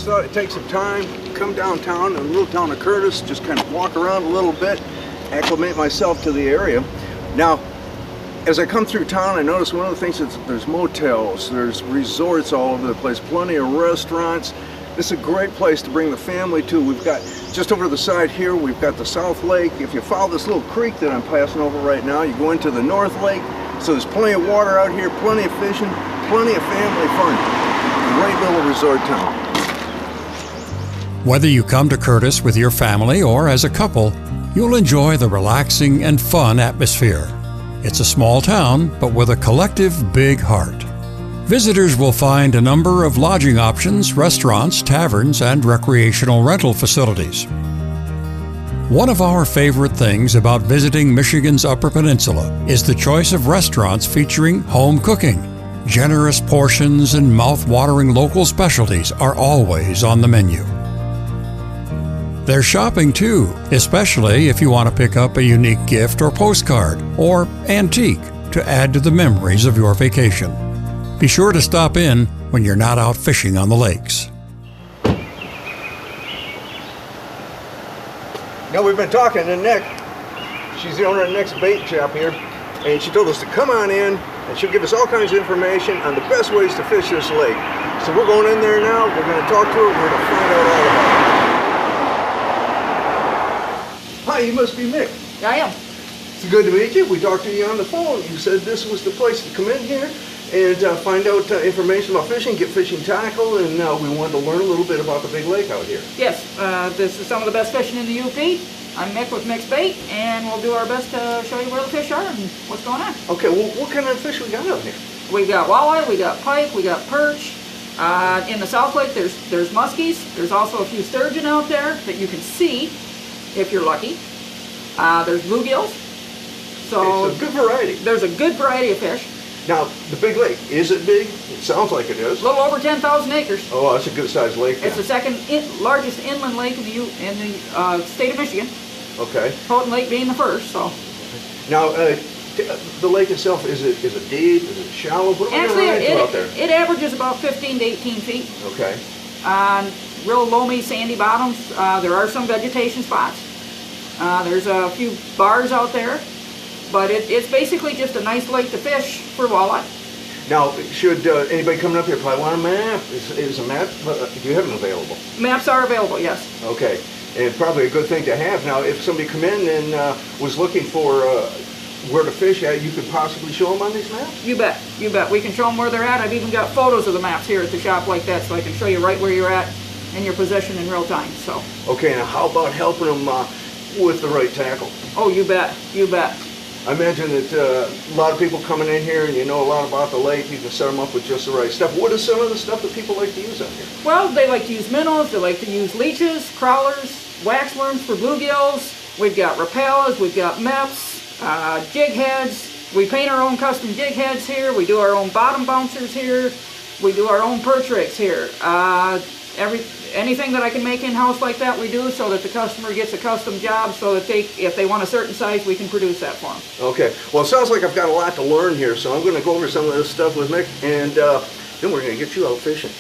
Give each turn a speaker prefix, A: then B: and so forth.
A: just thought I'd take some time, come downtown in the little town of Curtis, just kind of walk around a little bit, acclimate myself to the area. Now, as I come through town, I notice one of the things is there's motels, there's resorts all over the place, plenty of restaurants. This is a great place to bring the family to. We've got, just over the side here, we've got the South Lake. If you follow this little creek that I'm passing over right now, you go into the North Lake. So there's plenty of water out here, plenty of fishing, plenty of family fun. Great little resort town.
B: Whether you come to Curtis with your family or as a couple, you'll enjoy the relaxing and fun atmosphere. It's a small town, but with a collective big heart. Visitors will find a number of lodging options, restaurants, taverns, and recreational rental facilities. One of our favorite things about visiting Michigan's Upper Peninsula is the choice of restaurants featuring home cooking. Generous portions and mouth-watering local specialties are always on the menu. There's shopping too, especially if you want to pick up a unique gift or postcard or antique to add to the memories of your vacation. Be sure to stop in when you're not out fishing on the lakes.
A: Now we've been talking to Nick. She's the owner of Nick's Bait Shop here, and she told us to come on in and she'll give us all kinds of information on the best ways to fish this lake. So we're going in there now, we're going to talk to her, we're going to find out all about it. Hi, you must be Mick.
C: I am.
A: It's good to meet you. We talked to you on the phone. You said this was the place to come in here and find out information about fishing, get fishing tackle, and we wanted to learn a little bit about the big lake out here.
C: Yes, this is some of the best fishing in the UP. I'm Mick with Mick's Bait, and we'll do our best to show you where the fish are and what's going on.
A: Okay, well, what kind of fish we got out here?
C: We got walleye, we got pike, we got perch. In the South Lake, there's muskies. There's also a few sturgeon out there that you can see if you're lucky. There's bluegills. So
A: it's a good variety.
C: There's a good variety of fish.
A: Now, the big lake, is it big? It sounds like it is.
C: A little over 10,000 acres.
A: Oh, that's a good-sized lake.
C: It's the second largest inland lake in the state of Michigan.
A: Okay.
C: Houghton Lake being the first. So.
A: Now, the lake itself, is it deep? Is it shallow? What are we
C: Actually,
A: going to run into out there?
C: It averages about 15 to 18 feet.
A: Okay.
C: On real loamy, sandy bottoms. There are some vegetation spots. There's a few bars out there. But it's basically just a nice lake to fish for walleye.
A: Now, should anybody coming up here probably want a map? Is a map, do you have them available?
C: Maps are available, yes.
A: Okay, and probably a good thing to have. Now, if somebody come in and was looking for where to fish at, you could possibly show them on these maps?
C: You bet, you bet. We can show them where they're at. I've even got photos of the maps here at the shop like that, so I can show you right where you're at and your position in real time. So.
A: Okay, now how about helping them with the right tackle?
C: Oh, you bet, you bet.
A: I imagine that a lot of people coming in here and you know a lot about the lake, you can set them up with just the right stuff. What is some of the stuff that people like to use out here?
C: Well, they like to use minnows, they like to use leeches, crawlers, waxworms for bluegills. We've got rapalas, we've got meps, jig heads. We paint our own custom jig heads here. We do our own bottom bouncers here. We do our own perch rigs here. Anything that I can make in-house like that we do, so that the customer gets a custom job, so that if they want a certain size, we can produce that for them.
A: Okay, well it sounds like I've got a lot to learn here, so I'm going to go over some of this stuff with Mick, and then we're going to get you out fishing.